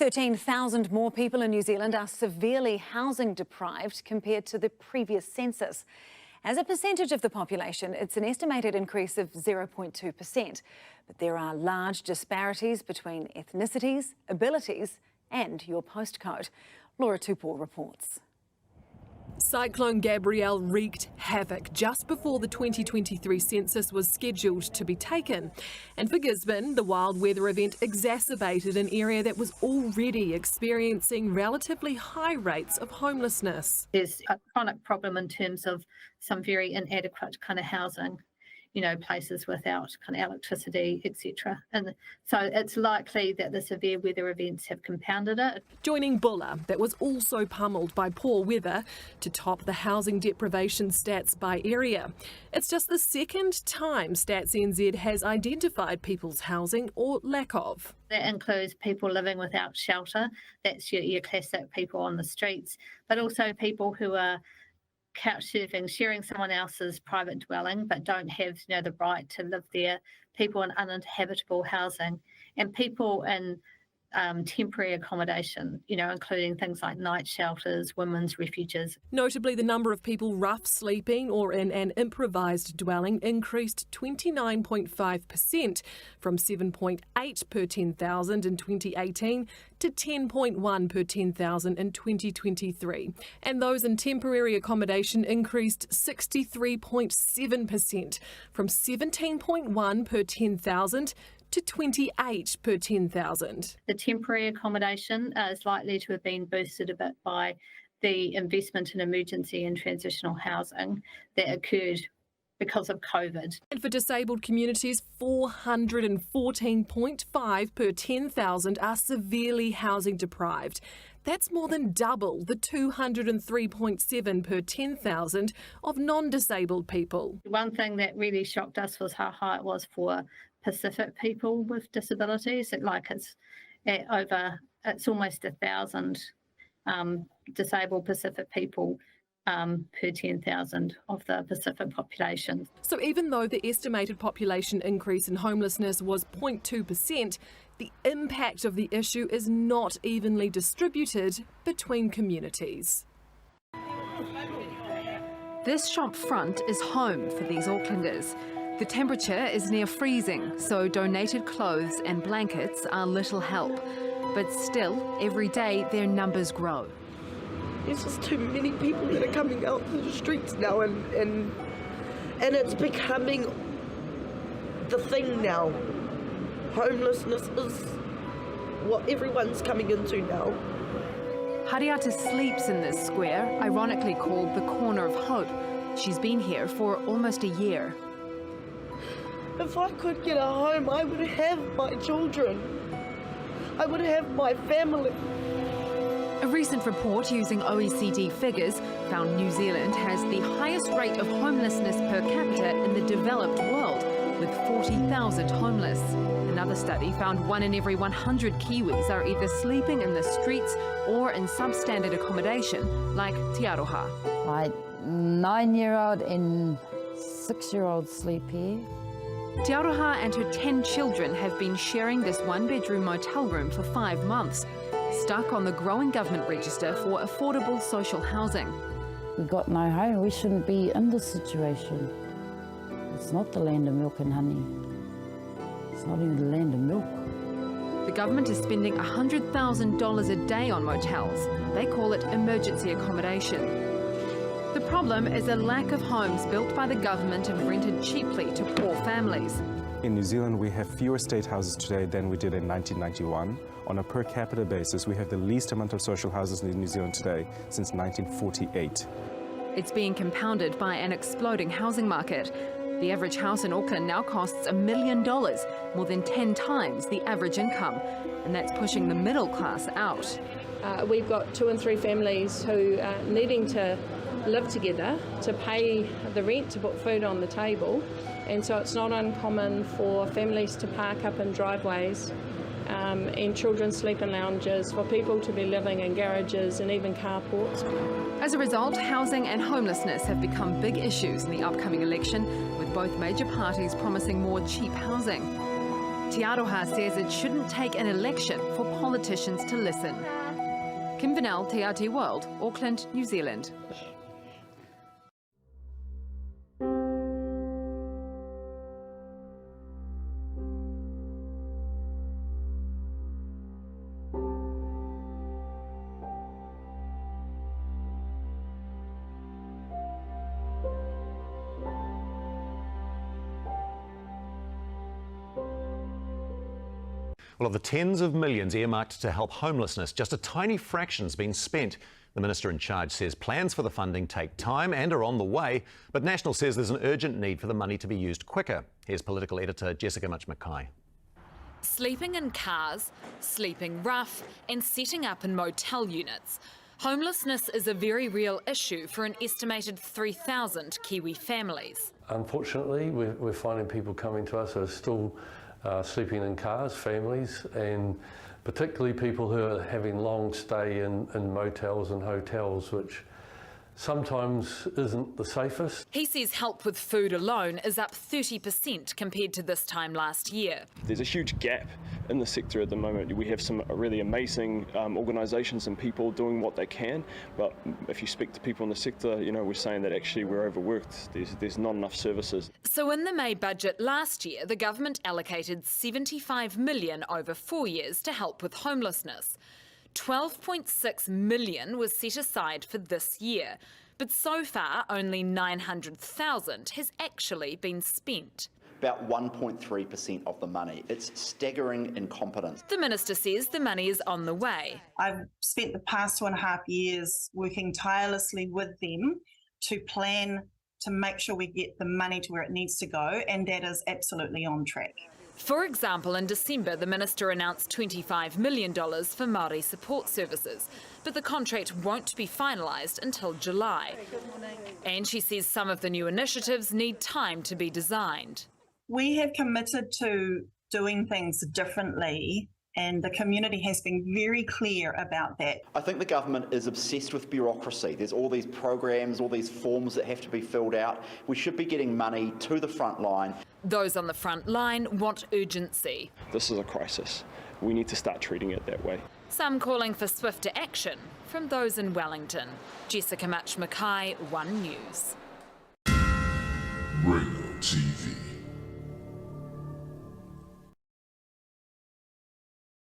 13,000 more people in New Zealand are severely housing deprived compared to the previous census. As a percentage of the population, it's an estimated increase of 0.2%. But there are large disparities between ethnicities, abilities and your postcode. Laura Tupor reports. Cyclone Gabrielle wreaked havoc just before the 2023 census was scheduled to be taken. And for Gisborne, the wild weather event exacerbated an area that was already experiencing relatively high rates of homelessness. There's a chronic problem in terms of some very inadequate kind of housing, places without kind of electricity, etc. And so it's likely that the severe weather events have compounded it. Joining Bulla, that was also pummeled by poor weather, to top the housing deprivation stats by area. It's just the second time Stats NZ has identified people's housing or lack of. That includes people living without shelter, that's your classic people on the streets, but also people who are couch surfing, sharing someone else's private dwelling but don't have the right to live there, people in uninhabitable housing, and people in temporary accommodation, including things like night shelters, women's refuges. Notably, the number of people rough sleeping or in an improvised dwelling increased 29.5% from 7.8 per 10,000 in 2018 to 10.1 per 10,000 in 2023. And those in temporary accommodation increased 63.7% from 17.1 per 10,000 to 28 per 10,000. The temporary accommodation is likely to have been boosted a bit by the investment in emergency and transitional housing that occurred because of COVID. And for disabled communities, 414.5 per 10,000 are severely housing deprived. That's more than double the 203.7 per 10,000 of non-disabled people. One thing that really shocked us was how high it was for Pacific people with disabilities. It's almost 1,000 disabled Pacific people per 10,000 of the Pacific population. So even though the estimated population increase in homelessness was 0.2%, the impact of the issue is not evenly distributed between communities. This shop front is home for these Aucklanders. The temperature is near freezing, so donated clothes and blankets are little help. But still, every day their numbers grow. There's just too many people that are coming out to the streets now, and it's becoming the thing now. Homelessness is what everyone's coming into now. Hariata sleeps in this square, ironically called the Corner of Hope. She's been here for almost a year. If I could get a home, I would have my children. I would have my family. A recent report using OECD figures found New Zealand has the highest rate of homelessness per capita in the developed world, with 40,000 homeless. Another study found 1 in every 100 Kiwis are either sleeping in the streets or in substandard accommodation, like Te Aroha. My 9-year-old and 6-year-old sleep here. Te Aroha and her 10 children have been sharing this one-bedroom motel room for 5 months, stuck on the growing government register for affordable social housing. We've got no home. We shouldn't be in this situation. It's not the land of milk and honey. It's not even the land of milk. The government is spending $100,000 a day on motels. They call it emergency accommodation. The problem is a lack of homes built by the government and rented cheaply to poor families. In New Zealand, we have fewer state houses today than we did in 1991. On a per capita basis, we have the least amount of social houses in New Zealand today since 1948. It's being compounded by an exploding housing market. The average house in Auckland now costs $1 million, more than 10 times the average income, and that's pushing the middle class out. We've got 2 and 3 families who are needing to live together to pay the rent to put food on the table, and so it's not uncommon for families to park up in driveways and children sleep in lounges, for people to be living in garages and even carports. As a result, housing and homelessness have become big issues in the upcoming election, with both major parties promising more cheap housing. Te Aroha says it shouldn't take an election for politicians to listen. Kim Vanel, TRT World, Auckland, New Zealand. Well, of the tens of millions earmarked to help homelessness, just a tiny fraction's been spent. The minister in charge says plans for the funding take time and are on the way, but National says there's an urgent need for the money to be used quicker. Here's political editor Jessica Mackay. Sleeping in cars, sleeping rough, and setting up in motel units. Homelessness is a very real issue for an estimated 3,000 Kiwi families. Unfortunately, we're finding people coming to us who are still sleeping in cars, families, and particularly people who are having long stay in motels and hotels, which sometimes isn't the safest. He says help with food alone is up 30% compared to this time last year. There's a huge gap in the sector at the moment. We have some really amazing organisations and people doing what they can, but if you speak to people in the sector, you know, we're saying that actually we're overworked. There's not enough services. So in the May budget last year, the government allocated $75 million over 4 years to help with homelessness. $12.6 million was set aside for this year, but so far only $900,000 has actually been spent. About 1.3% of the money. It's staggering incompetence. The minister says the money is on the way. I've spent the past 2.5 years working tirelessly with them to plan to make sure we get the money to where it needs to go, and that is absolutely on track. For example, in December, the minister announced $25 million for Māori support services, but the contract won't be finalised until July. And she says some of the new initiatives need time to be designed. We have committed to doing things differently, and the community has been very clear about that. I think the government is obsessed with bureaucracy. There's all these programs, all these forms that have to be filled out. We should be getting money to the front line. Those on the front line want urgency. This is a crisis. We need to start treating it that way. Some calling for swifter action from those in Wellington. Jessica Mackay, One News. Radio TV.